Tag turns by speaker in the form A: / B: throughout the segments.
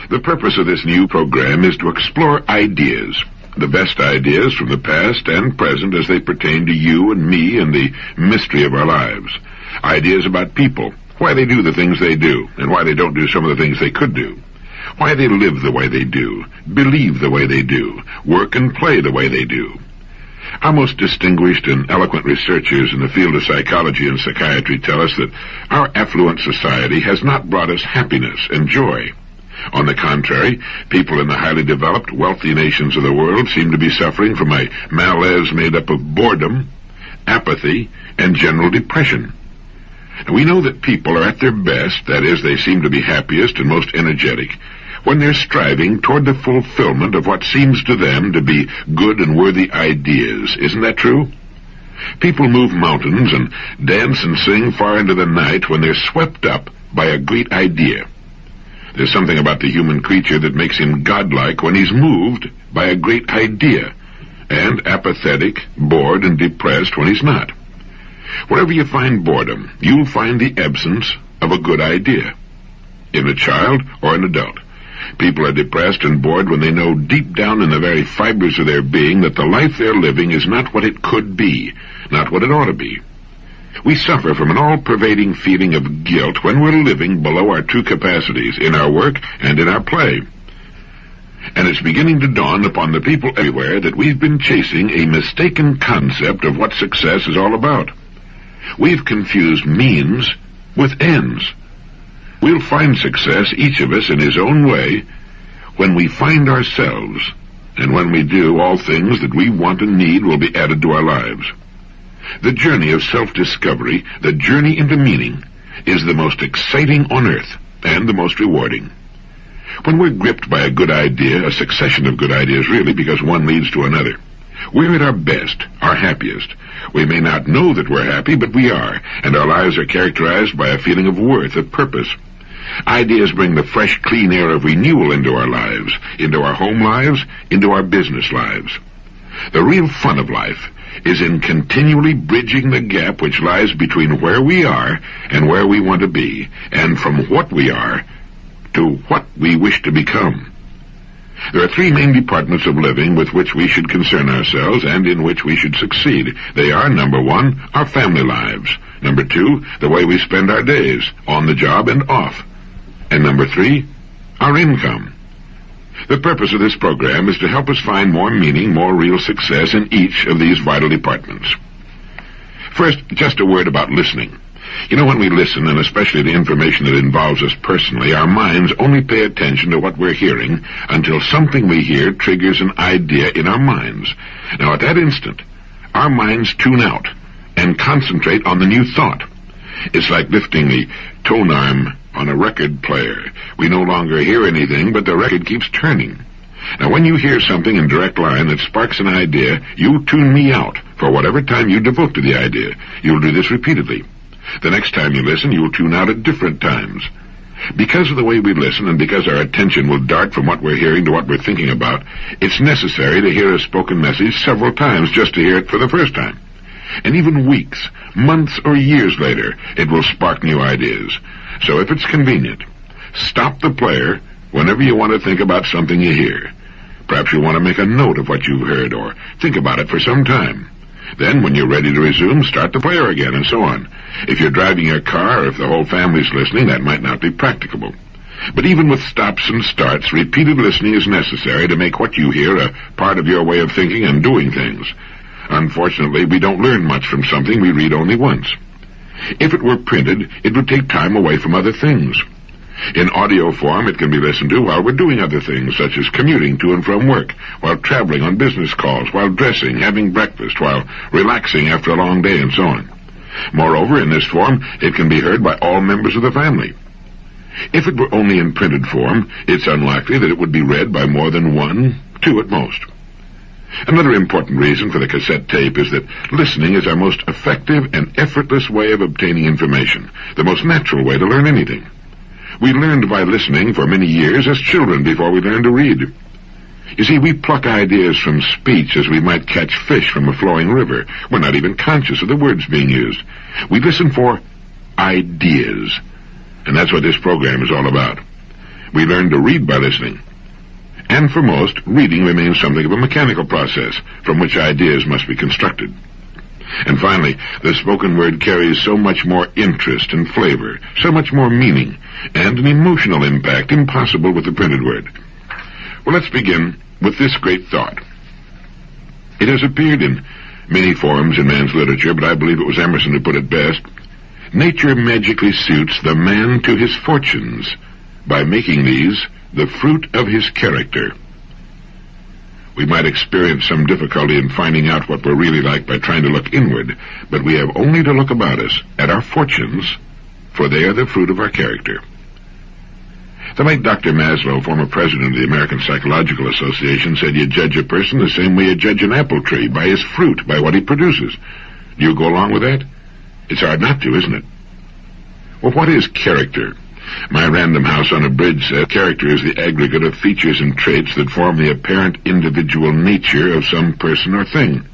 A: The purpose of this new program is to explore ideas, the best ideas from the past and present as they pertain to you and me and the mystery of our lives. Ideas about people, why they do the things they do, and why they don't do some of the things they could do. Why they live the way they do, believe the way they do, work and play the way they do. Our most distinguished and eloquent researchers in the field of psychology and psychiatry tell us that our affluent society has not brought us happiness and joy. On the contrary, people in the highly developed, wealthy nations of the world seem to be suffering from a malaise made up of boredom, apathy, and general depression. We know that people are at their best, that is, they seem to be happiest and most energetic, when they're striving toward the fulfillment of what seems to them to be good and worthy ideas. Isn't that true? People move mountains and dance and sing far into the night when they're swept up by a great idea. There's something about the human creature that makes him godlike when he's moved by a great idea, and apathetic, bored, and depressed when he's not. Wherever you find boredom, you'll find the absence of a good idea, in a child or an adult. People are depressed and bored when they know deep down in the very fibers of their being that the life they're living is not what it could be, not what it ought to be. We suffer from an all-pervading feeling of guilt when we're living below our true capacities in our work and in our play. And it's beginning to dawn upon the people everywhere that we've been chasing a mistaken concept of what success is all about. We've confused means with ends. We'll find success, each of us in his own way, when we find ourselves, and when we do, all things that we want and need will be added to our lives. The journey of self-discovery, the journey into meaning, is the most exciting on earth and the most rewarding. When we're gripped by a good idea, a succession of good ideas really, because one leads to another, we're at our best, our happiest. We may not know that we're happy, but we are, and our lives are characterized by a feeling of worth, of purpose. Ideas bring the fresh, clean air of renewal into our lives, into our home lives, into our business lives. The real fun of life is in continually bridging the gap which lies between where we are and where we want to be, and from what we are to what we wish to become. There are three main departments of living with which we should concern ourselves and in which we should succeed. They are, number one, our family lives. Number two, the way we spend our days, on the job and off. And number three, our income. The purpose of this program is to help us find more meaning, more real success in each of these vital departments. First, just a word about listening. You know, when we listen, and especially to information that involves us personally, our minds only pay attention to what we're hearing until something we hear triggers an idea in our minds. Now, at that instant, our minds tune out and concentrate on the new thought. It's like lifting the tone arm on a record player. We no longer hear anything, but the record keeps turning. Now, when you hear something in direct line that sparks an idea, you tune me out for whatever time you devote to the idea. You'll do this repeatedly. The next time you listen, you'll tune out at different times. Because of the way we listen, and because our attention will dart from what we're hearing to what we're thinking about, it's necessary to hear a spoken message several times just to hear it for the first time. And even weeks, months, or years later, it will spark new ideas. So if it's convenient, stop the player whenever you want to think about something you hear. Perhaps you want to make a note of what you've heard, or think about it for some time. Then, when you're ready to resume, start the player again, and so on. If you're driving your car, or if the whole family's listening, that might not be practicable. But even with stops and starts, repeated listening is necessary to make what you hear a part of your way of thinking and doing things. Unfortunately, we don't learn much from something we read only once. If it were printed, it would take time away from other things. In audio form, it can be listened to while we're doing other things, such as commuting to and from work, while traveling on business calls, while dressing, having breakfast, while relaxing after a long day, and so on. Moreover, in this form, it can be heard by all members of the family. If it were only in printed form, it's unlikely that it would be read by more than one, two at most. Another important reason for the cassette tape is that listening is our most effective and effortless way of obtaining information, the most natural way to learn anything. We learned by listening for many years as children before we learned to read. You see, we pluck ideas from speech as we might catch fish from a flowing river. We're not even conscious of the words being used. We listen for ideas, and that's what this program is all about. We learn to read by listening. And for most, reading remains something of a mechanical process from which ideas must be constructed. And finally, the spoken word carries so much more interest and flavor, so much more meaning, and an emotional impact impossible with the printed word. Well, let's begin with this great thought. It has appeared in many forms in man's literature, but I believe it was Emerson who put it best. Nature magically suits the man to his fortunes by making these the fruit of his character. We might experience some difficulty in finding out what we're really like by trying to look inward, but we have only to look about us at our fortunes, for they are the fruit of our character. The late Dr. Maslow, former president of the American Psychological Association, said you judge a person the same way you judge an apple tree, by his fruit, by what he produces. Do you go along with that? It's hard not to, isn't it? Well, what is character? My Random House on a Bridge says character is the aggregate of features and traits that form the apparent individual nature of some person or thing.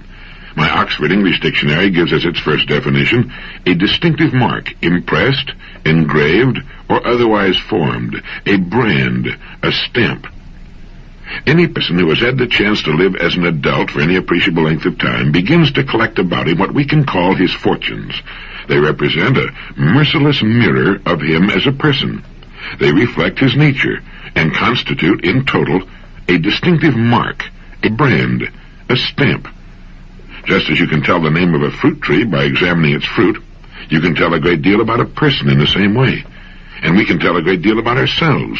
A: My Oxford English Dictionary gives as its first definition a distinctive mark, impressed, engraved, or otherwise formed, a brand, a stamp. Any person who has had the chance to live as an adult for any appreciable length of time begins to collect about him what we can call his fortunes. They represent a merciless mirror of him as a person. They reflect his nature and constitute, in total, a distinctive mark, a brand, a stamp. Just as you can tell the name of a fruit tree by examining its fruit, you can tell a great deal about a person in the same way. And we can tell a great deal about ourselves.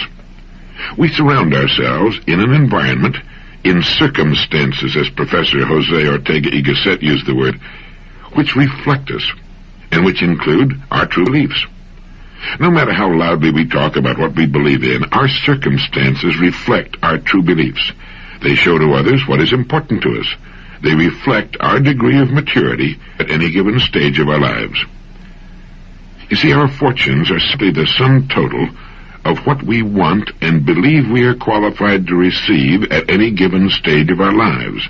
A: We surround ourselves in an environment, in circumstances, as Professor Jose Ortega y Gasset used the word, which reflect us, and which include our true beliefs. No matter how loudly we talk about what we believe in, our circumstances reflect our true beliefs. They show to others what is important to us. They reflect our degree of maturity at any given stage of our lives. You see, our fortunes are simply the sum total of what we want and believe we are qualified to receive at any given stage of our lives.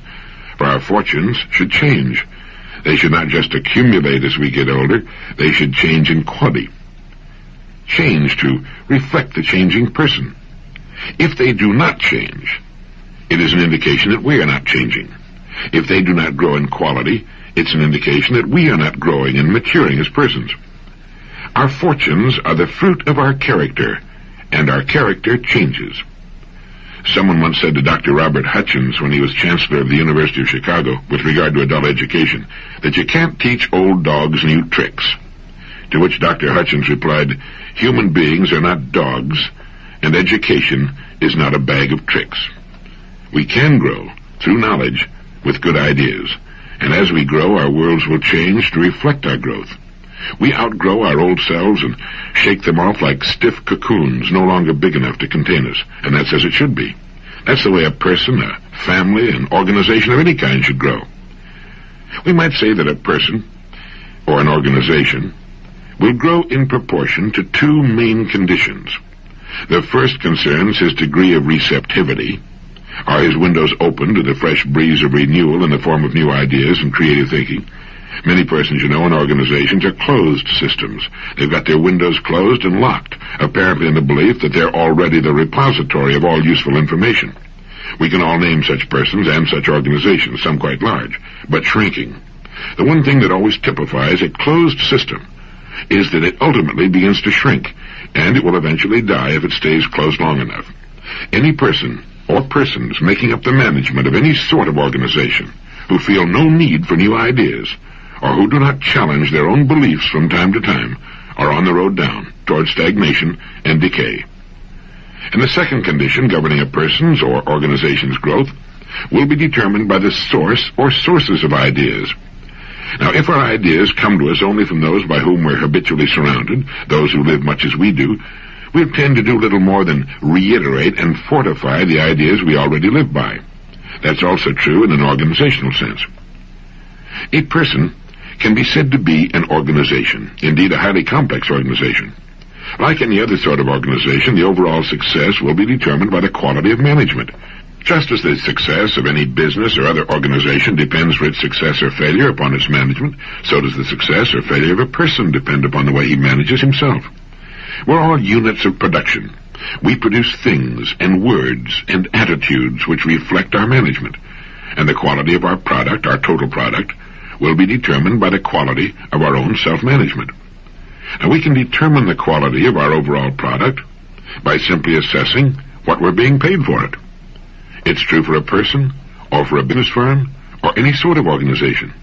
A: For our fortunes should change. They should not just accumulate as we get older, they should change in quality. Change to reflect the changing person. If they do not change, it is an indication that we are not changing. If they do not grow in quality, it's an indication that we are not growing and maturing as persons. Our fortunes are the fruit of our character, and our character changes. Someone once said to Dr. Robert Hutchins when he was Chancellor of the University of Chicago with regard to adult education, that you can't teach old dogs new tricks. To which Dr. Hutchins replied, human beings are not dogs, and education is not a bag of tricks. We can grow, through knowledge, with good ideas, and as we grow, our worlds will change to reflect our growth. We outgrow our old selves and shake them off like stiff cocoons, no longer big enough to contain us, and that's as it should be. That's the way a person, a family, an organization of any kind should grow. We might say that a person, or an organization, will grow in proportion to two main conditions. The first concerns his degree of receptivity. Are his windows open to the fresh breeze of renewal in the form of new ideas and creative thinking? Many persons, in organizations are closed systems. They've got their windows closed and locked, apparently in the belief that they're already the repository of all useful information. We can all name such persons and such organizations, some quite large, but shrinking. The one thing that always typifies a closed system is that it ultimately begins to shrink, and it will eventually die if it stays closed long enough. Any person or persons making up the management of any sort of organization who feel no need for new ideas, or who do not challenge their own beliefs from time to time, are on the road down toward stagnation and decay. And the second condition governing a person's or organization's growth will be determined by the source or sources of ideas. Now, if our ideas come to us only from those by whom we're habitually surrounded, those who live much as we do, we'll tend to do little more than reiterate and fortify the ideas we already live by. That's also true in an organizational sense. A person can be said to be an organization, indeed a highly complex organization. Like any other sort of organization, the overall success will be determined by the quality of management. Just as the success of any business or other organization depends for its success or failure upon its management, so does the success or failure of a person depend upon the way he manages himself. We're all units of production, We produce things and words and attitudes which reflect our management, and the quality of our product, our total product, will be determined by the quality of our own self-management. Now, we can determine the quality of our overall product by simply assessing what we're being paid for it. It's true for a person, or for a business firm, or any sort of organization.